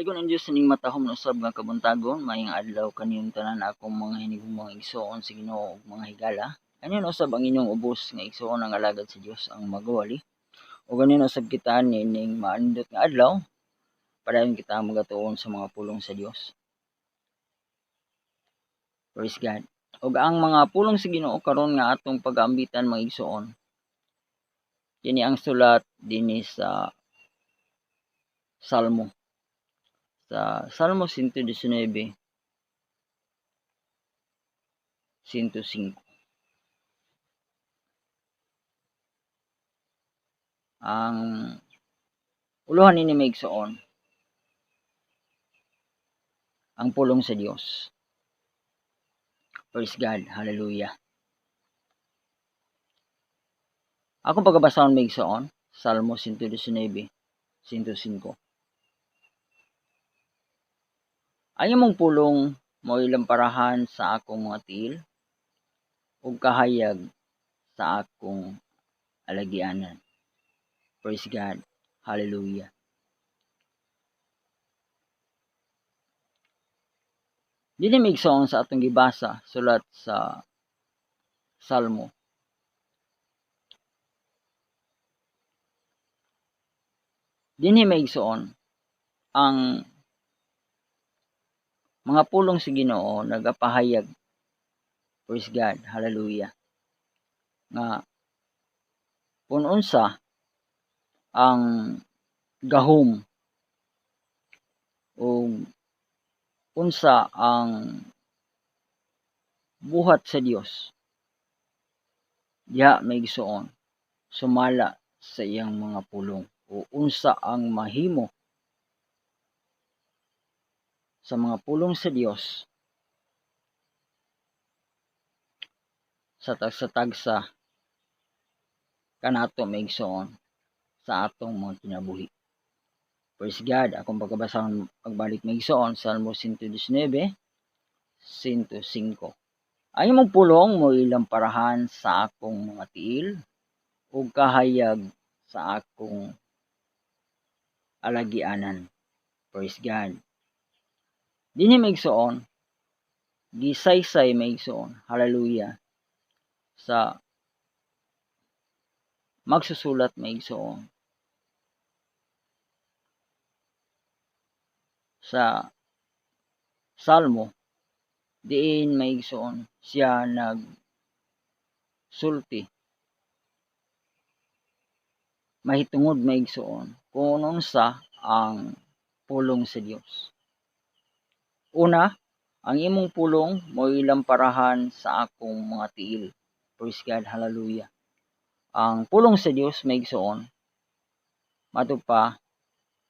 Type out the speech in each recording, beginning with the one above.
Sigon ang Dios ning matahom na usab nga kabuntagon, maayong adlaw kaniyong tanan akong mga hinigugmang igsoon sa Ginoo ug mga higala. Kanin usab ang inyong ubos nga igsoon ang alagad sa Dios ang magawali. Ug ganin usab kita nining maandot nga adlaw padayon kita magatuon sa mga pulong sa Dios. Praise God. Ug ang mga pulong sa Ginoo karon nga atong pag-aambitan mga igsoon. Kini ang sulat dinhi sa Salmo. Sa Salmo 119, 105. Ang uluhan nini may igsoon, ang pulong sa Dios. Praise God. Hallelujah. Akong pagabasahon may igsoon, Salmo 119, 105. Ang imong pulong mo'y lamparahan sa akong mga tiil ug kahayag sa akong alagianan. Praise God. Hallelujah. Dili may igsoon sa atong gibasa sulat sa Salmo. Dinhi may igsoon ang mga pulong sa Ginoo nagapahayag. Praise God. Hallelujah. Nga kung unsa ang gahom o unsa ang buhat sa Dios, diha may igsoon sumala sa iyang mga pulong o unsa ang mahimo sa mga pulong sa Dios sa tagsa-tagsa kanato may igsoon sa atong mga kinabuhi. Praise God. Akong pagkabasahon pagbalik may igsoon Salmo 119, 105. Ang imong pulong mo'y lamparahan sa akong mga tiil ug kahayag sa akong alagianan. Praise God. Dinhi may igsoon, gisaysay may igsoon. Hallelujah. Sa magsusulat may igsoon. Sa Salmo, diin may igsoon siya nagsulti. Mahitungod may igsoon kung unsa ang pulong sa Dios. Una, ang imong pulong mo'y lamparahan sa akong mga tiil. Praise God. Hallelujah. Ang pulong sa Dios may igsoon matud pa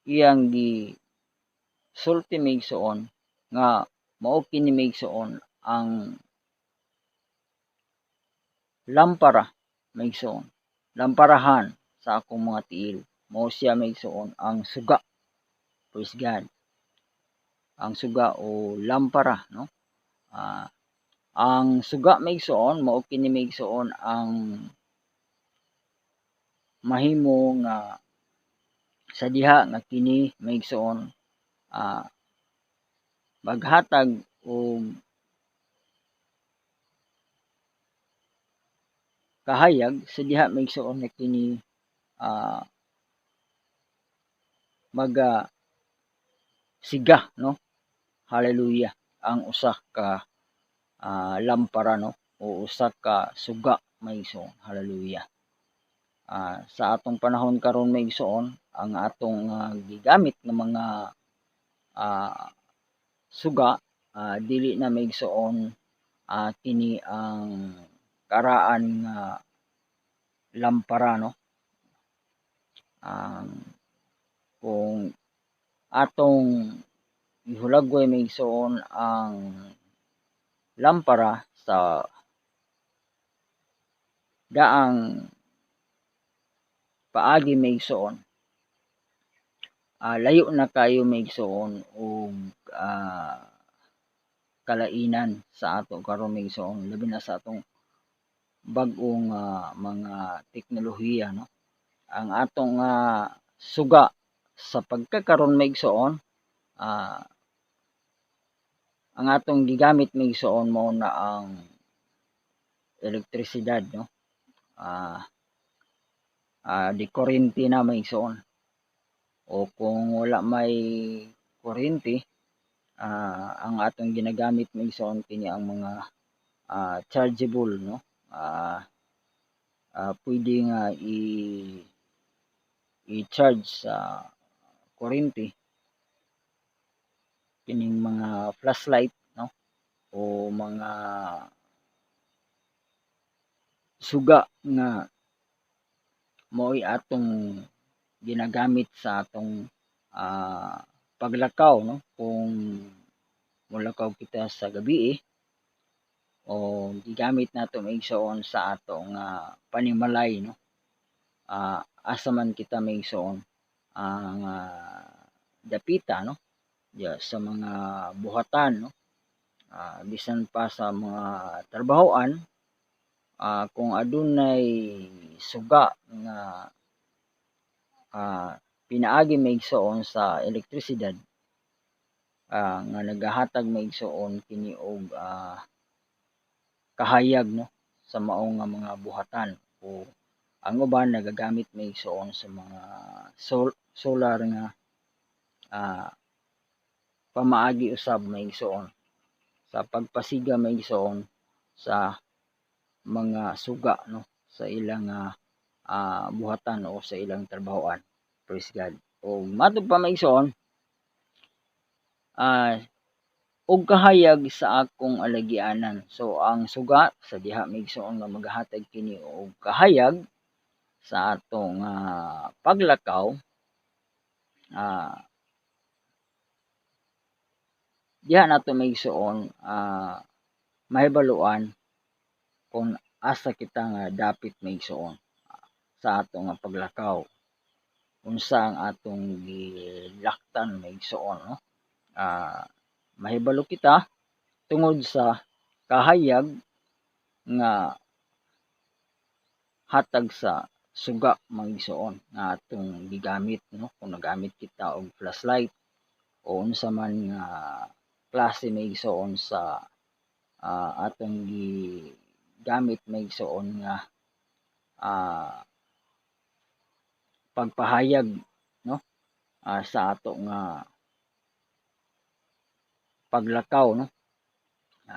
iyang gisulti may igsoon nga mao kini may igsoon ang lampara may igsoon. Lamparahan sa akong mga tiil. Mao siya may igsoon ang suga. Praise God. Ang suga o lampara, no? Ang suga may igsoon mao kini may igsoon ang mahimo nga sa diha nga kini may igsoon maghatag og kahayag sa diha may igsoon nga kini siga, no? Hallelujah. Ang usa ka lampara, no? O usa ka suga may igsoon. Hallelujah. Sa atong panahon karon may igsoon ang atong gigamit nga mga suga dili na may igsoon kini ang karaan nga lampara, no? Kung atong ihulagway may igsoon ang lampara sa daang paagi may igsoon, layo na kayo may igsoon og kalainan sa ato karon may igsoon labi na sa atong bag-ong mga teknolohiya, no? Ang atong suga sa pagkakaron may igsoon ang atong gigamit may igsoon mao na ang elektrisidad, no? Di kuryente na may igsoon, o kung wala may kuryente, ang atong ginagamit may igsoon kini ang mga chargeable, no? Pwede nga i-charge sa kuryente kining mga flashlight, no? O mga suga nga mao'y atong ginagamit sa atong paglakaw, no? Kung molakaw kita sa gabii, o gigamit nato maigsoon sa atong panimalay, no? Asa man kita maigsoon ang dapita, no? Sa mga buhatan, no? Bisan pa sa mga trabahoan, kung adunay suga nga pinaagi maigsoon sa elektrisidad, nga nagahatag maigsoon kini og kahayag, no? Sa mao nga mga buhatan, o ang uban nagagamit maigsoon sa mga solar nga pamaagi usab maigsoon sa pagpasiga maigsoon sa mga suga, no? Sa ilang buhatan o sa ilang trabahoan. Praise God. O matod pa maigsoon, og kahayag sa akong alagianan. So ang suga sa diha maigsoon nga magahatag kini og kahayag sa atong paglakaw, diha nato maigsoon mahibaluan kung asa kita nga dapit maigsoon sa atong paglakaw, unsa ang atong gilaktan maigsoon, no? Mahibalo kita tungod sa kahayag nga hatag sa suga maigsoon nga atong gigamit, no? Kung nagamit kita og flashlight o unsa man nga klase maigsoon sa atong gigamit maigsoon nga pagpahayag, no? Sa ato nga paglakaw, no?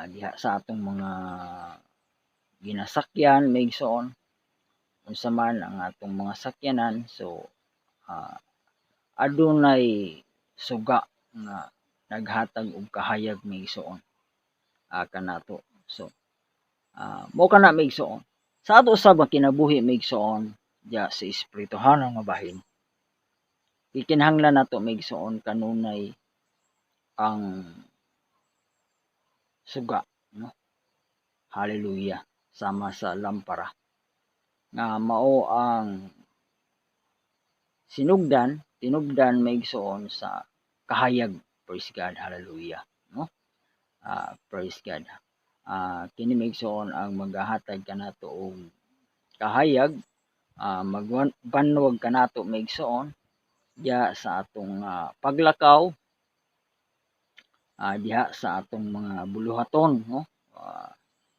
Diha sa atong mga ginasakyan maigsoon, unsa man ang atong mga sakyanan. So adunay suga nga naghatag og kahayag maigsoon kanato. So mao kana maigsoon sa ato usab nga kinabuhi maigsoon diha sa espirituhanong nga bahin. Ikinahanglan nato maigsoon kanunay ang suga, no? Hallelujah. Sama sa lampara nga mao ang tinubdan maigsoon sa kahayag. Praise God. Hallelujah, no? Praise God. Kini maigsoon ang maghahatag kanato og kahayag, magbanwag kanato maigsoon diha sa atong paglakaw, diha sa atong mga buluhaton, no?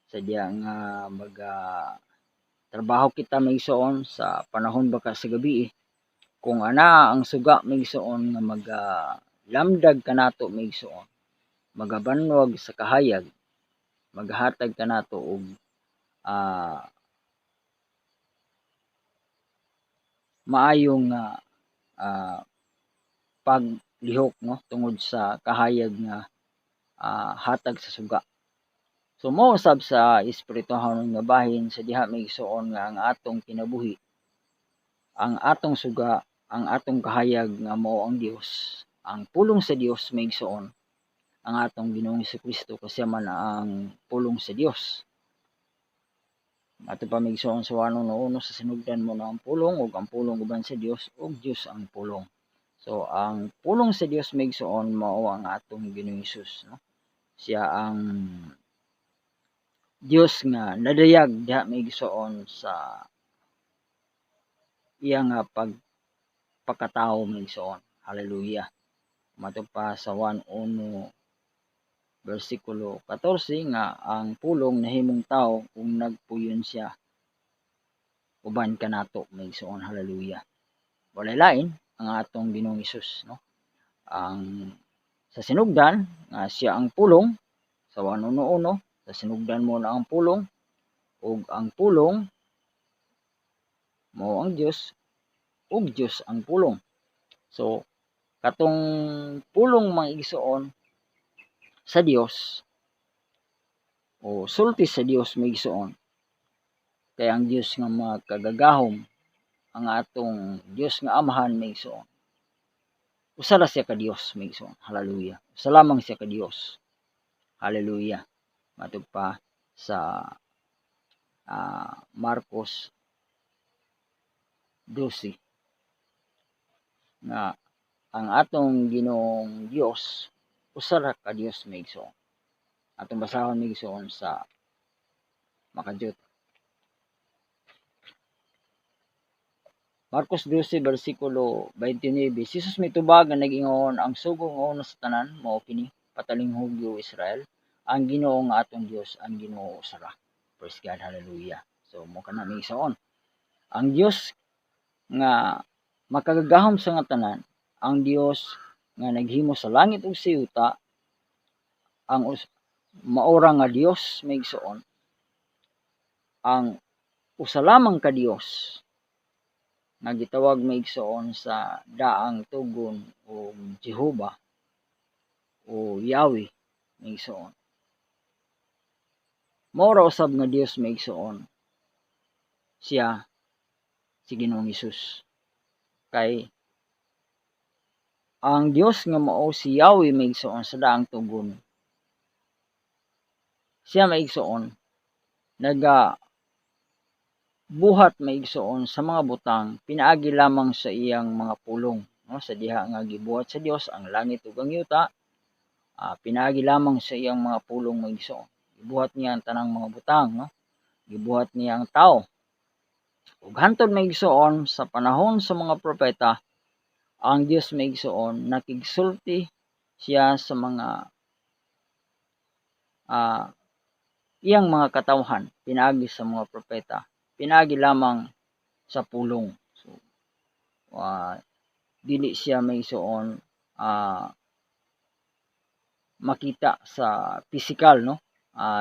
Sa diha nga trabaho kita maigsoon sa panahon baka sa gabii, kung ana ang suga maigsoon nga lamdag kanato maigsoon, magabanwag sa kahayag, maghatag kanato og maayong paglihok, no? Tungod sa kahayag nga hatag sa suga. So mao usab sa espirituhanon nga bahin sa diha maigsoon nga ang atong kinabuhi, ang atong suga, ang atong kahayag nga mao ang Dios, ang pulong sa Dios maigsoon, ang atong Ginoong Hesukristo, kasi man ang pulong sa Dios. Ato pa maigsoon sa 1:1 sa sinugdan mo na ang pulong ug ang pulong uban sa Dios ug Dios ang pulong. So ang pulong sa Dios maigsoon mao ang atong Ginoong Hesus, no? Siya ang Dios nga nadayag diha maigsoon sa iyang pagpakatao maigsoon. Hallelujah. Matod pa sa 1:1 bersikulo 14 nga ang pulong nahimong tao kung nagpuyon siya uban kanato maigsoon. Hallelujah. Walay lain ang atong Ginoong Hesus, no? Ang sa sinugdan nga siya ang pulong sa 1:1 sa sinugdan mo na ang pulong ug ang pulong mao ang Dios ug Dios ang pulong. So katong pulong maigsoon sa Dios o sulti sa Dios maigsoon kay ang Dios nga makagagahom ang atong Dios nga Amahan maigsoon. Usa ra siya ka Dios maigsoon. Hallelujah. Usa lamang siya ka Dios. Hallelujah. Matod pa sa Marcos 12 nga ang atong Ginoong Dios usa ra ka Dios maigsoon. Atong basahon maigsoon sa Makadyot. Marcos 12 bersikulo 29. Si Jesus mitubag nga nag-ingon, ang sugong una sa tanan mao kini, patalinghugyo Israel, ang Ginoo nga atong Dios ang Ginoo usa ra. Praise God, hallelujah. So mo kana maigsoon. Ang Dios nga makagagahom sa nga tanan, ang Dios nga naghimo sa langit ug sa yuta, ang maora nga Dios maigsoon, ang usa lamang ka Dios nga gitawag maigsoon sa daang tugon o Jehovah o Yahweh maigsoon. Mao ra usab nga Dios maigsoon siya si Ginoong Hesus. Kay ang Dios nga mao si Yahweh maigsoon sa daang tugon, siya maigsoon buhat maigsoon sa mga butang pinaagi lamang sa iyang mga pulong, no? Sa diha nga gibuhat sa Dios ang langit ug ang yuta, pinaagi lamang sa iyang mga pulong maigsoon. Gibuhat niya ang tanang mga butang, no? Gibuhat niya ang tao. Ug hantod maigsoon sa panahon sa mga propeta, ang Dios maigsoon nakigsulti siya sa mga iyang mga katawhan pinaagi sa mga propeta, pinaagi lamang sa pulong. So dili siya maigsoon makita sa pisikal, no?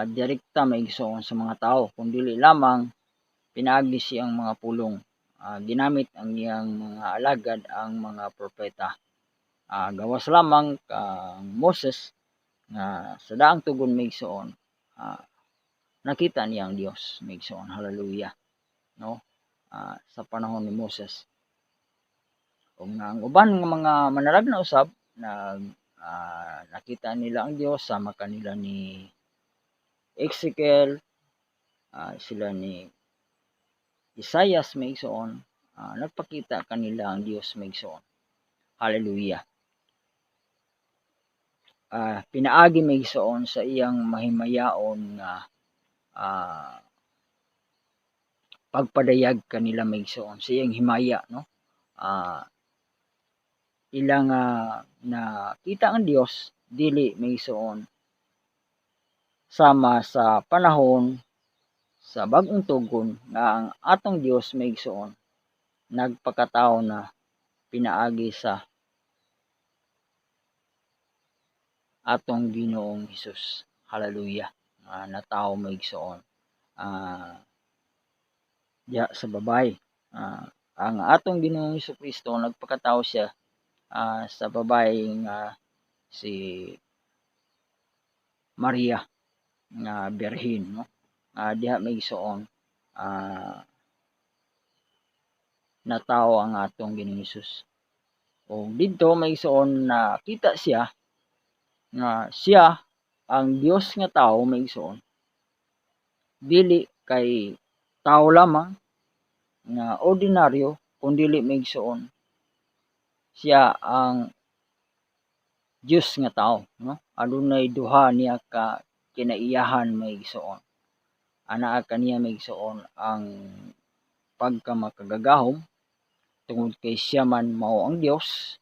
Direkta maigsoon sa mga tao, kundi lamang pinaagi siyang mga pulong. Ginamit ang iyang mga alagad, ang mga propeta. Gawas lamang kang Moses nga sa daang tugon maigsoon, nakita niya ang Dios maigsoon. Hallelujah, no? Sa panahon ni Moses. Ug ang uban nga mga manaragna usab nakita nila ang Dios, sama kanila ni Ezekiel, sila ni Isaias maigsoon, nagpakita kanila ang Dios maigsoon. Hallelujah. Pinaagi maigsoon sa iyang mahimayaon nga pagpadayag kanila maigsoon sa iyang himaya, no? Ilang nakita ang Dios dili maigsoon sama sa panahon sa bag-ong tugon nga ang atong Dios maigsoon nagpakatao na pinaagi sa atong Ginoong Hesus. Hallelujah. Na tao maigsoon diha sa babay. Ang atong Ginoong Hesukristo nagpakatao siya sa babae nga si Maria nga birhen, no? Diha maigsoon na tao ang atong Ginoong Hesus. O didto maigsoon na kita siya nga siya ang Dios nga tao maigsoon, dili kay tao lamang nga ordinaryo, kundili maigsoon siya ang Dios nga tao, no? Adunay duha niya ka kinaiyahan maigsoon. Anaa kaniya maigsoon ang pagkamakagagahom tungod kay siya man mao ang Dios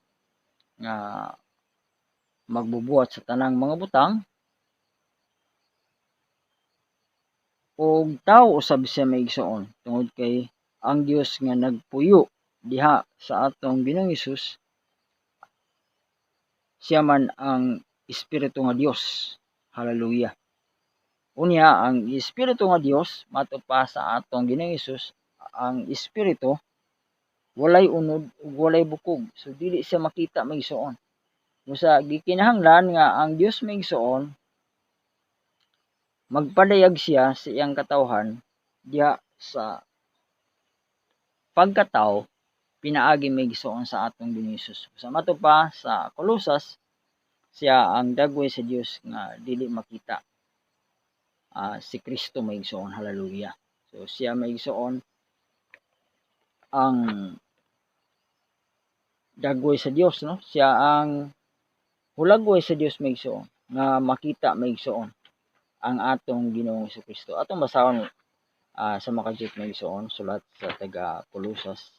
nga magbubuhat sa tanang mga butang, og tao usab siya maigsoon tungod kay ang Dios nga nagpuyo diha sa atong Ginoong Hesus, siya man ang Espiritu nga Dios. Hallelujah. Unya ang Espiritu nga Dios mato pa sa atong Ginoong Hesus, ang Espiritu walay unod ug walay bukog, so dili siya makita maigsoon. Busa gikinahanglan nga ang Dios maigsoon magpadayag siya sa iyang katawhan diha sa pagkatao pinaagi maigsoon sa atong Ginoong Hesus. Sa mato pa sa Kolosas, siya ang dagway sa Dios nga dili makita. Si Kristo maigsoon. Hallelujah. So siya maigsoon ang dagway sa Dios, no? Siya ang hulagway sa Dios maigsoon nga makita maigsoon ang atong Ginoong Kristo. Atong basahon sa makajut maigsoon sulat sa taga Kolosas.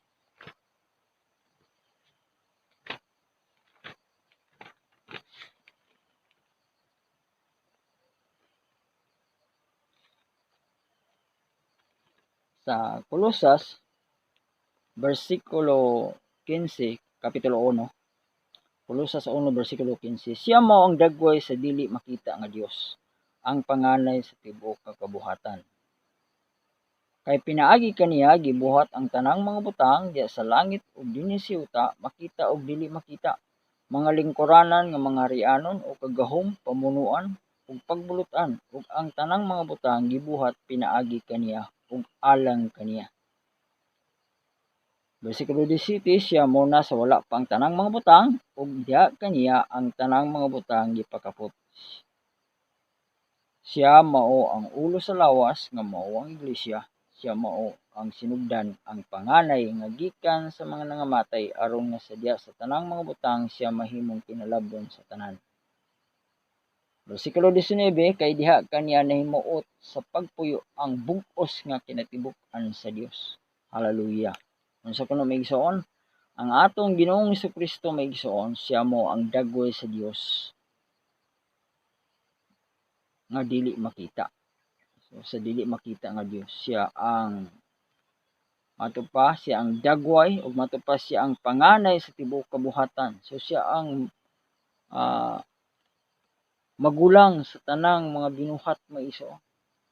Sa Kolosas versikulo 15, kapitulo 1, Kolosas 1 versikulo 15, siya mao ang dagway sa dili makita nga Dios, ang panganay sa tibuok nga kabuhatan. Kay pinaagi kaniya gibuhat ang tanang mga butang diha sa langit ug dinhi sa yuta, makita ug dili makita, mga lingkuranan nga mga harianon o kagahom, pamunuan ug pagbulutan, ug ang tanang mga butang gibuhat pinaagi kaniya ug alang kaniya. Versikulo 17, siya muna sa wala pang tanang mga butang ug diha kaniya ang tanang mga butang gipakapot. Siya mao ang ulo sa lawas nga mao ang iglesia. Siya mao ang sinugdan, ang panganay nga gikan sa mga nangamatay aron nga sa diha sa tanang mga butang siya mahimong kinalabon sa tanan. Versikulo 19, kay diha kaniya nahimuot sa pagpuyo ang bug-os nga kinatibuk-an sa Dios. Hallelujah. Unsa kuno maigsoon? Ang atong Ginoong Kristo maigsoon, siya mo ang dagway sa Dios nga dili makita. So sa dili makita nga Dios, siya ang matupa, siya ang dagway ug matupa siya ang panganay sa tibuok kabuhatan. So siya ang magulang sa tanang mga binuhat maiso.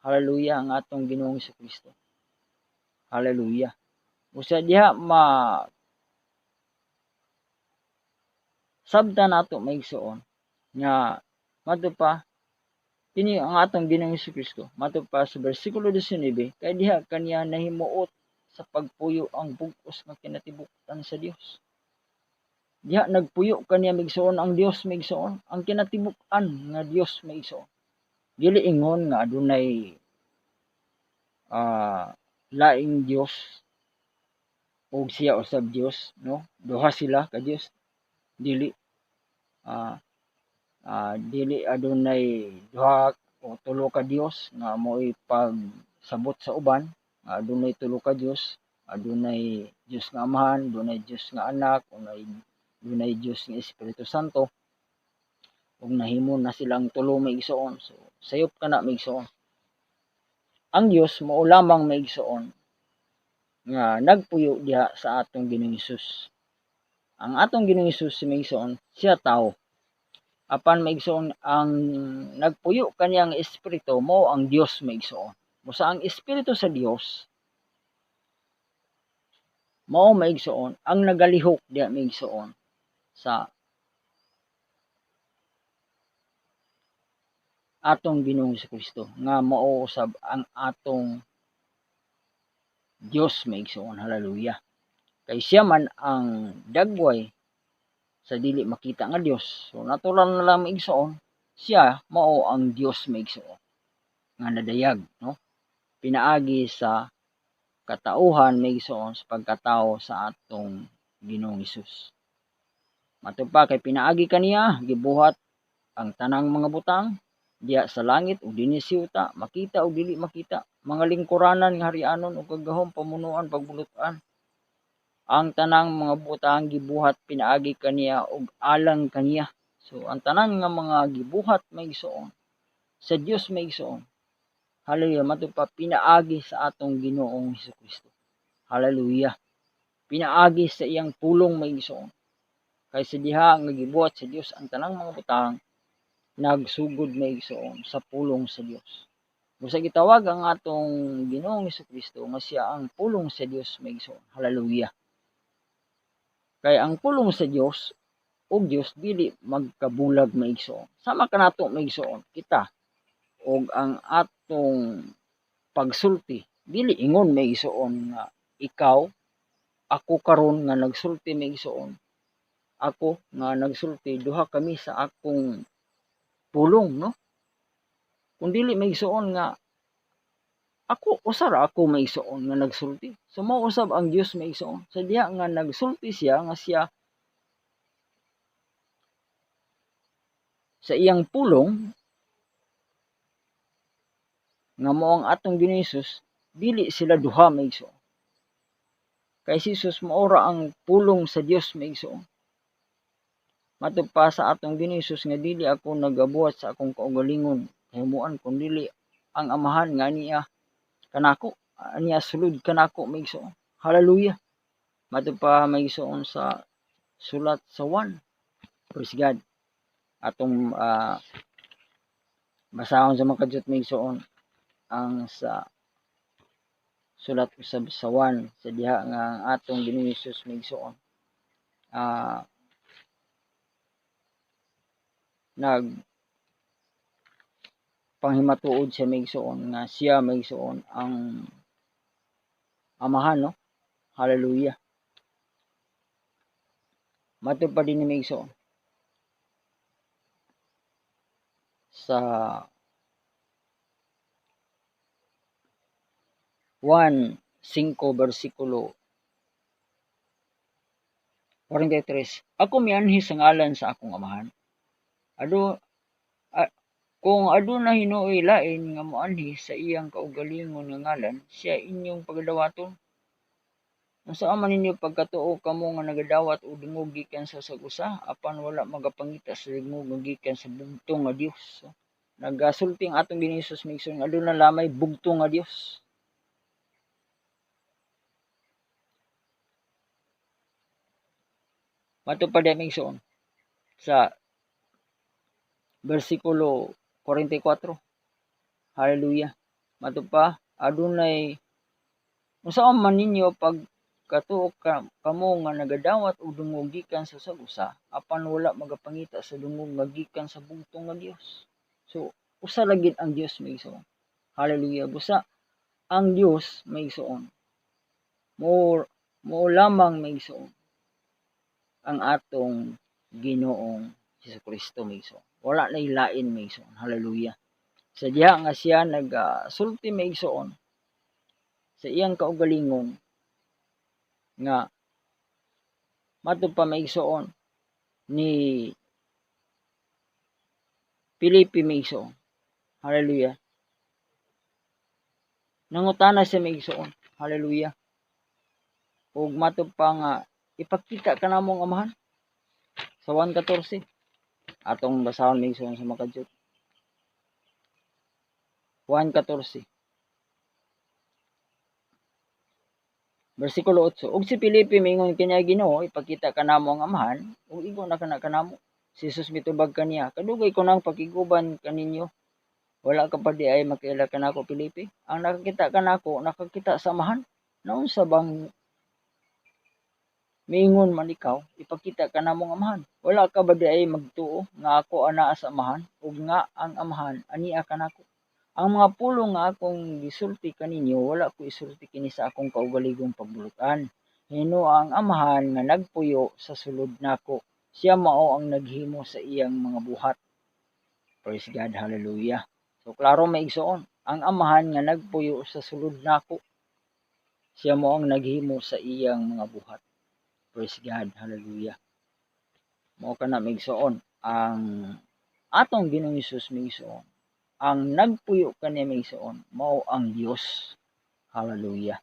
Hallelujah, ang atong Ginoong Kristo. Hallelujah. Usa diha sabta nato maigsoon nga matupa kini ang atong Ginoong Kristo. Matupa sa bersikulo 19, kay diha kaniya nahimuot sa pagpuyo ang bug-os nga kinatibuk-an sa Dios. Diha nagpuyo kaniya maigsoon ang Dios maigsoon, ang kinatibuk-an nga Dios maigsoon. Dili ingon nga adunay laing Dios ug siya usab Dios, no? Duha sila ka Dios. Dili dili adunay duha o tulo ka Dios nga mo'y pagsabot sa uban. Adunay tulo ka Dios, adunay Dios nga Amahan, adunay Dios nga Anak, adunay Dios nga Espiritu Santo. Ug nahimo na silang tulo maigsoon. So sayop kana maigsoon. Ang Dios mao lamang maigsoon nga nagpuyo diha sa atong Ginoong Hesus. Ang atong Ginoong Hesus maigsoon, siya tao. Apan maigsoon ang nagpuyo kaniyang espiritu mao ang Dios maigsoon. Busa ang espiritu sa Dios mao maigsoon ang nagalihok diha maigsoon sa atong Ginoong Kristo nga mao usab ang atong Dios maigsoon. Hallelujah. Kay siya man ang dagway sa dili makita nga Dios. So natural na lang maigsoon, siya mao ang Dios maigsoon nga nadayag, no? Pinaagi sa katauhan maigsoon sa pagkatao sa atong Ginoong Hesus. Matupa kay pinaagi kaniya gibuhat ang tanang mga butang diha sa langit ug dinhi sa yuta, makita ug dili makita, mga lingkuranan nga harianon ug kagahom, pamunuan, pagbulutan. Ang tanang mga butang gibuhat pinaagi kaniya ug alang kaniya. So ang tanan nga mga gibuhat may igsoon sa Dios may igsoon. Hallelujah, matupa pinaagi sa atong Ginoong Hesukristo. Hallelujah. Pinaagi sa iyang pulong may igsoon. Kay sa diha nga gibuhat sa Dios ang tanang mga butang nagsugod may igsoon sa pulong sa Dios. Busa gitawag ang atong Ginoong Hesukristo nga siya ang pulong sa Dios may igsoon. Hallelujah. Kay ang pulong sa Dios og Dios dili magkabulag maigsoon. Sama kanato maigsoon kita og ang atong pagsulti dili ingon maigsoon nga ikaw ako karon nga nagsulti maigsoon. Ako nga nagsulti duha kami sa akong pulong, no? Kung dili maigsoon nga ako usara ako maigsoon nga nagsulti. So mao usab ang Dios maigsoon. Sa diha nga nagsulti siya nga siya sa iyang pulong nga mao ang atong Ginoong Hesus, dili sila duha maigsoon. Kay si Jesus maora ang pulong sa Dios maigsoon. Matod pa sa atong Ginoong Hesus nga dili ako nagabuhat sa akong kaugalingon himuan kun dili ang amahan nga niya kanako, niya sulod kanako maigsoon. Hallelujah. Matod pa maigsoon sa sulat sa 1. Praise God. Atong basahon sa mga kadyot maigsoon ang sa sulat usab sa 1 sa diha nga ang atong Ginoong Hesus maigsoon nag panghimatuod siya maigsoon nga siya maigsoon ang amahan, no? Hallelujah. Matod pa din ni maigsoon sa 1:5 versikulo 43. Ako mianhi sa ngalan sa akong amahan. Kung aduna hinuoy lain nga moanhi sa iyang kaugalingon nga ngalan, siya inyong pagdawaton. Unsa man ninyo pagkatuo kamo nga nagadawat og dungog gikan sa usa apan wala magapangita sa dungog nga gikan sa bugtong nga Dios. So, nagasulti ang atong Ginoong Hesus maigsoon nga aduna lamay bugtong nga Dios. Matupad ang maigsoon sa versikulo 44. Hallelujah. Matupad adunay unsa man ninyo pagkatuo kamo nga nagadawat og dungog gikan sa usa apan wala magapangita sa dungog nga gikan sa bugtong nga Dios. So usa ra gid ang Dios maigsoon. Hallelujah. Busa ang Dios maigsoon. Mo lamang maigsoon ang atong Ginoong Hesukristo maigsoon. Wala na ilain maigsoon. Hallelujah. Sa diha nga siya nagsulti maigsoon sa iyang kaugalingon nga matod pa maigsoon ni Filipi maigsoon. Hallelujah. Nangutana siya maigsoon. Hallelujah. Ug matod pa nga ipakita kanamo ang amahan sa 1:14. Atong basahon maigsoon sa makadyot. 1:14. Versikulo 8. Ug si Filipe mingon kaniya Ginoo, ipakita kanamo ang amahan, ug ingon na kanamo. Si Jesus mitubag kaniya, kadugay ko nang pakiguban kaninyo. Wala ka pa di ay makaila kanako Filipe. Ang nakakita kanako, nakakita sa amahan. Naunsa bang miingon man ikaw, ipakita kanamo ang amahan. Wala ka ba di ay magtuo nga ako anaa sa amahan, ug nga ang amahan ania kanako. Ang mga pulong nga akong gisulti kaninyo, wala ko isulti kini sa akong kaugaligong pagbulutan. Hino ang amahan nga nagpuyo sa sulod nako. Siya mao ang naghimo sa iyang mga buhat. Praise God, hallelujah. So klaro maigsoon, ang amahan nga nagpuyo sa sulod nako. Siya mao ang naghimo sa iyang mga buhat. Praise God, hallelujah. Mao kana maigsoon ang atong Ginoong Hesus maigsoon. Ang nagpuyo kaniya maigsoon mao ang Dios. Hallelujah.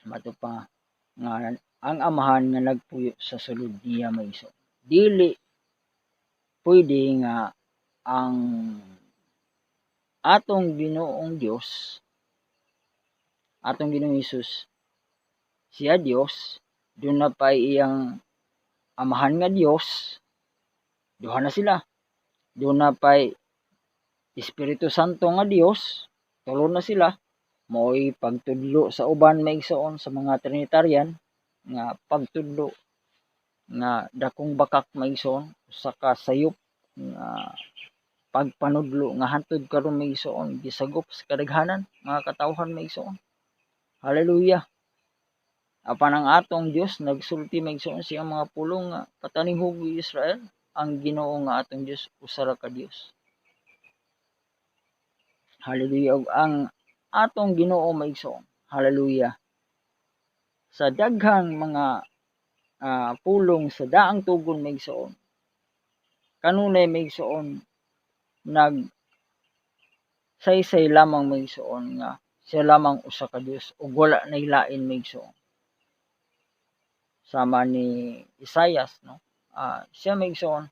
Mato pa nga ang amahan nga nagpuyo sa sulod niya maigsoon. Dili pwede nga ang atong Ginoong Dios, atong Ginoong Hesus, siya Dios, doon na pa iyang amahan nga Dios, duha na sila. Doon na pa Espiritu Santo nga Dios, tulo na sila. Mo'y pagtudlo sa uban maigsoon sa mga Trinitarian nga pagtudlo nga dakong bakak maigsoon, usa ka sayop nga pagpanudlo nga hantud karon maigsoon gisagop sa kadaghanan mga katawhan maigsoon. Hallelujah. Apan ang atong Dios nagsulti maigsoon siyang mga pulong nga patanihog Israel, ang Ginoo nga atong Dios usa ra ka Dios. Hallelujah. Ug ang atong Ginoo maigsoon, hallelujah, sa daghang mga pulong sa daang tugon maigsoon, kanunay maigsoon saysay lamang maigsoon nga siya lamang usa ka Dios ug wala nay lain maigsoon. Sama ni Isaias, no? Siya maigsoon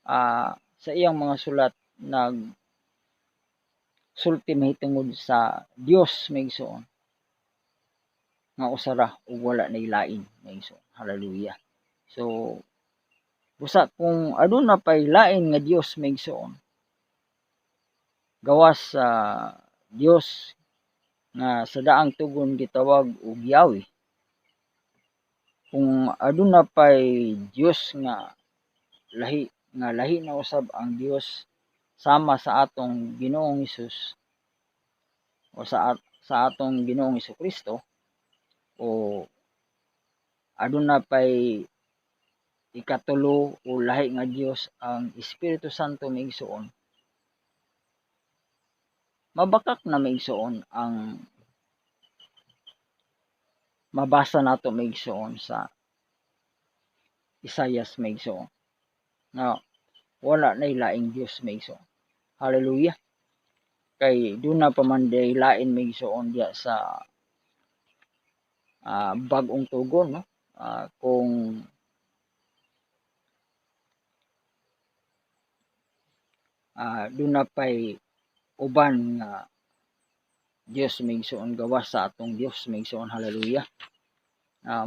sa iyang mga sulat sulti mahitungod sa Dios maigsoon nga usa ra ug wala nay lain maigsoon. Hallelujah. So busa kung aduna pay lain nga Dios maigsoon gawas sa Dios nga sa daang tugon gitawag og Yahweh, kung aduna pay Dios nga lahi na usab ang Dios sama sa atong Ginoong Hesus o sa atong Ginoong Hesukristo, o aduna pay ikatulo o lahi nga Dios ang Espiritu Santo maigsoon, mabakak na maigsoon ang mabasa nato maigsoon sa Isaias maigsoon nga wala nay laing Dios maigsoon. Hallelujah. Kay doon na pa man day lain maigsoon diya sa bag-ong tugon, no? Kung doon na pay uban nga Dios maigsoon gawas sa atong Dios maigsoon. Hallelujah.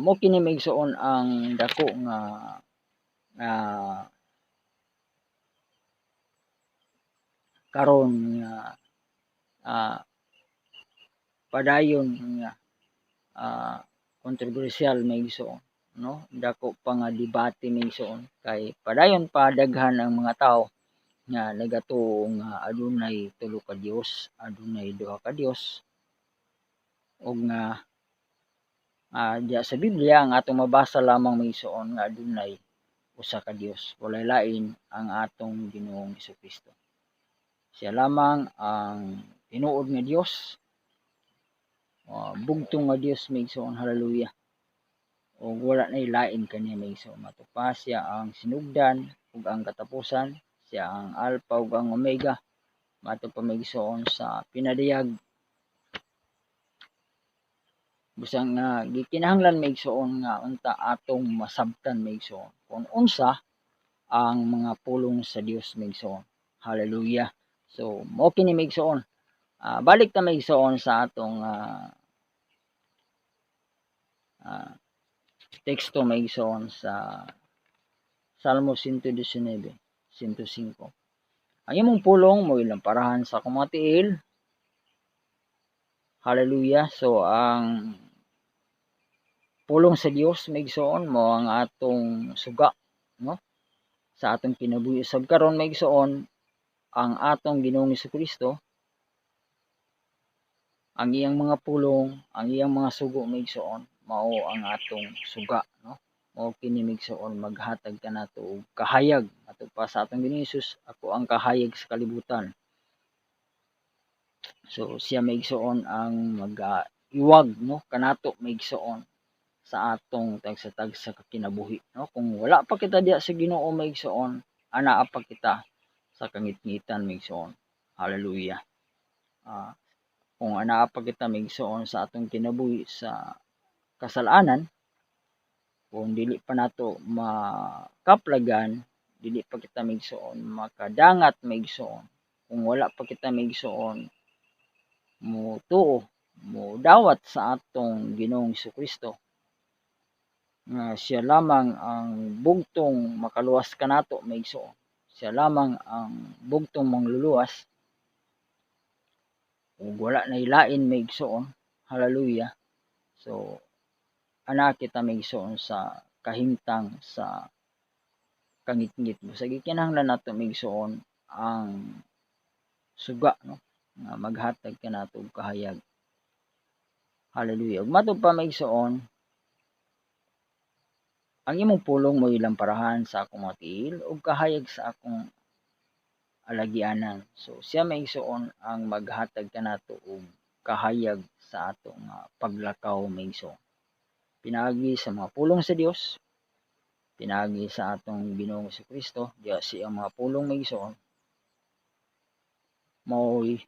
Mo kini maigsoon ang dako nga karon nga padayon nga kontrobersyal maigsoon, no? Dako pa nga debate maigsoon kay padayon pa daghan ang mga tao nga nagatuo nga adunay tulo ka Dios, adunay duha ka Dios, ug nga diya sa Biblia ang atong mabasa lamang maigsoon nga adunay usa ka Dios, walay lain ang atong Ginoong Hesukristo. Siya lamang ang tinuod nga Dios, bugtong nga Dios maigsoon. Hallelujah. O wala nay lain kaniya maigsoon. Matupa siya ang sinugdan ug ang katapusan, siya ang Alpha ug ang Omega, matupa maigsoon sa pinadiyag. Busang nga gikinahanglan maigsoon nga unta atong masabtan maigsoon kung unsa ang mga pulong sa Dios maigsoon. Hallelujah. So mao kini maigsoon. Balik ta maigsoon sa atong teksto maigsoon sa Salmo 119, 105. Ang imong pulong mo ilamparahan sa akong mga tiil. Hallelujah. So ang pulong sa Dios maigsoon mo ang atong suga, no? Sa atong kinabuhi usab karon maigsoon ang atong Ginoong Hesukristo, ang iyang mga pulong, ang iyang mga sugo maigsoon mao ang atong suga, no? Mao kini maigsoon maghatag kanato og kahayag ato pa sa atong Ginoong Hesus, ako ang kahayag sa kalibutan. So siya maigsoon ang mag-iwag, no, kanato maigsoon sa atong tagsa-tagsa ka kinabuhi, no? Kung wala pa kita diya sa Ginoo maigsoon, anaa pa kita sa kangitngitan maigsoon. Hallelujah. Kung anaa pa kita maigsoon sa atong kinabuhi sa kasalanan, kung dili pa nato makaplagan dili pa kita maigsoon makadangat maigsoon, kung wala pa kita maigsoon mo tuo mo dawat sa atong Ginoong Hesukristo nga siya lamang ang bugtong makaluwas kanato maigsoon, siya lamang ang bugtong mangluluwas ug wala nay lain maigsoon. Hallelujah. So ana kita maigsoon sa kahimtang sa kangitngit sa gikinahanglan nato maigsoon ang suga, no, nga maghatag kanato og kahayag. Hallelujah. Ug matud pa maigsoon, ang imong pulong mo ilamparahan sa akong mga tiil ug kahayag sa akong alagianan. So siya maigsoon ang maghatag kanato og kahayag sa ato nga paglakaw maigsoon. Pinaagi sa mga pulong sa Dios, pinaagi sa atong Ginoong Hesukristo, diya siya ang mga pulong maigsoon mao'y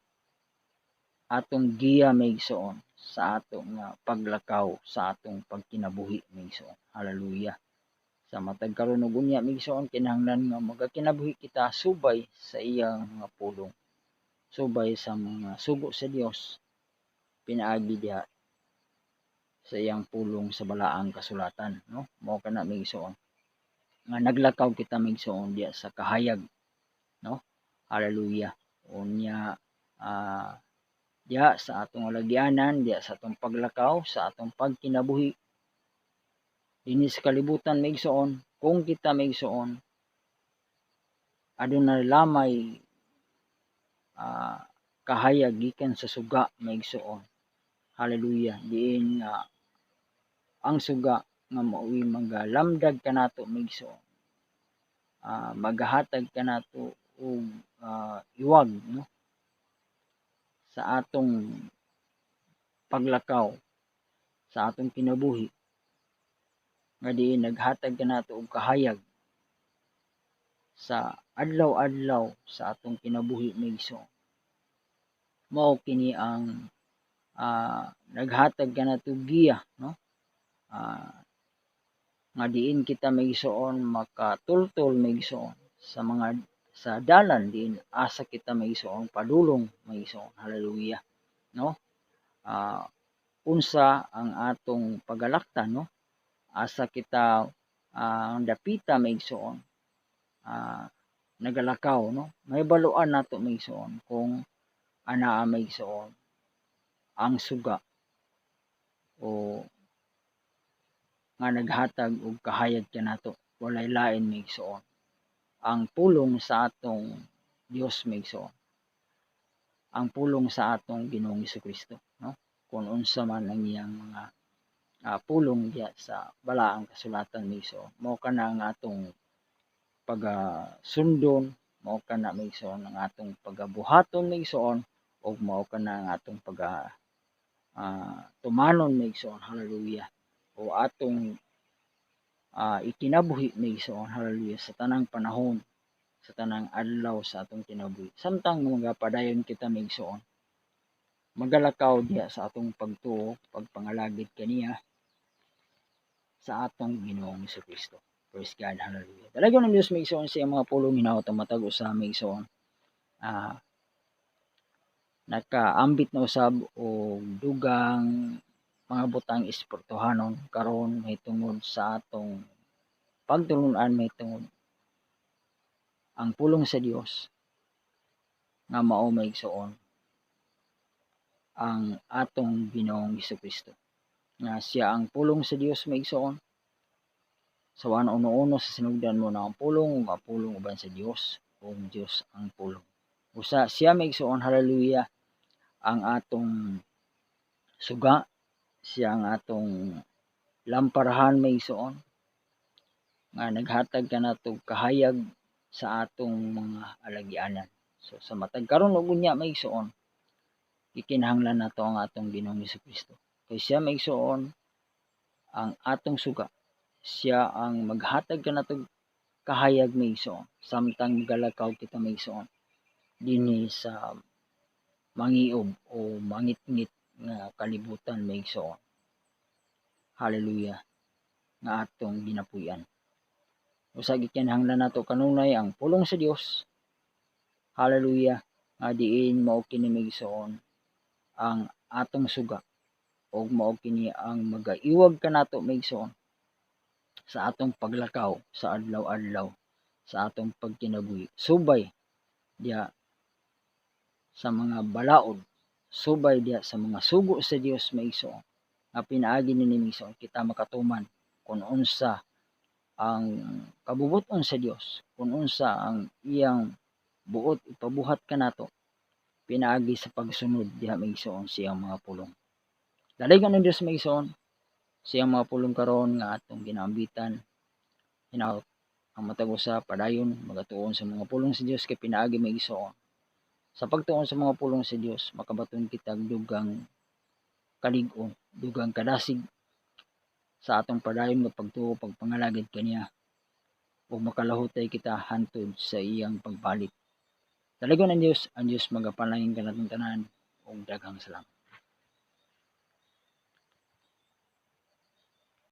atong giya maigsoon sa atong nga paglakaw sa atong pagkinabuhi maigsoon. Hallelujah. Sa matag karon ug unya maigsoon kinahanglan nga magakinabuhi kita subay sa iyang mga pulong, subay sa mga sugo sa Dios, pinaagi diha sa iyang pulong sa balaang kasulatan, no, mao kana maigsoon nga naglakaw kita maigsoon diha sa kahayag, no. Hallelujah. Unya diha sa atong alagianan, diha sa atong paglakaw, sa atong pagkinabuhi dinhi sa kalibutan maigsoon, kung kita maigsoon adunay lamay kahayag gikan sa suga maigsoon. Hallelujah. Diin nga ang suga nga mao'y magalamdag kanato maigsoon, magahatag kanato og iwag, no, sa atong paglakaw sa atong kinabuhi nga diin naghatag kanato og kahayag sa adlaw-adlaw sa atong kinabuhi maigsoon. Mao kini ang naghatag kanato giya, no, nga diin kita maigsoon makatultol maigsoon sa mga sa dalan diin asa kita maigsoon padulong maigsoon. Hallelujah, no. Unsa ang atong pagalaktan, no, asa kita dapita maigsoon nagalakaw, no, mahibaluan nato maigsoon kung anaa maigsoon ang suga o nga naghatag og kahayag kanato, walay lain maigsoon ang pulong sa atong Dios maigsoon, ang pulong sa atong Ginoong Hesukristo, no, kung unsa man ang iyang mga pulong diya sa balaang kasulatan maigsoon. Mao kana ang atong pagasundon, mao kana maigsoon ang atong pagabuhaton maigsoon, ug mao kana ang atong tumanon maigsoon. Hallelujah. O atong ikinabuhi maigsoon. Hallelujah. Sa tanang panahon, sa tanang adlaw sa atong kinabuhi. Samtang magapadayon kita maigsoon, magalakaw diya sa atong pagtuo, pagpangalagid kaniya sa atong Ginoong Hesukristo. Praise God. Hallelujah. Talaga ng Diyos maigsoon siya mga pulong hinaot ang matag usa maigsoon. Nakaambit na usab o dugang mga butang espirituhanon karon mahitungod sa atong pagtulon-an, mahitungod ang pulong sa Dios nga mao maigsoon ang atong Ginoong Hesukristo, nga siya ang pulong sa Dios maigsoon. Sa uno-uno sa sinugdan mo na ang pulong nga pulong uban sa Dios, kung Dios ang pulong. Usa siya maigsoon. Hallelujah. Ang atong suga, siya ang atong lamparahan maigsoon nga naghatag kanato kahayag sa atong mga alagianan. So sa matag karon ug unya maigsoon, ikinahanglan nato ang atong Ginoong Hesukristo. Kay siya maigsoon ang atong suga, siya ang maghatag kanato kahayag maigsoon samtang galakaw kita maigsoon dinhi sa mangiob o mangitngit nga kalibutan maigsoon. Hallelujah. Nga atong ginapuy-an. Usa gikinahanglan nato kanunay ang pulong sa Dios. Hallelujah. Nga diin mao kini migsuon ang atong suga ug mao kini ang magaiwag kanato migsuon sa atong paglakaw sa adlaw-adlaw sa atong pagkinabuhi. Subay diha sa mga balaod, subay diha sa mga sugo sa Dios maigsoon nga pinaagi nini migsoon kita makatuman kung unsa ang kabubot-on sa Dios, kung unsa ang iyang buot ipabuhat kanato pinaagi sa pagsunod diha maigsoon siyang mga pulong. Daligan ang Dios maigsoon siyang mga pulong karon nga atong ginaambitan. Hinaut ang matag usa padayon magatuon sa mga pulong sa Dios kay pinaagi maigsoon. Sa pagtuon sa mga pulong sa Dios makabaton kita dugang kalig-on, dugang kadasig sa atong padayon nga pagtuo pagpangalagid kaniya ug makalahutay kita hantod sa iyang pagbalik. Daligon ang Dios magapalain kanatong tanan og daghang salamat.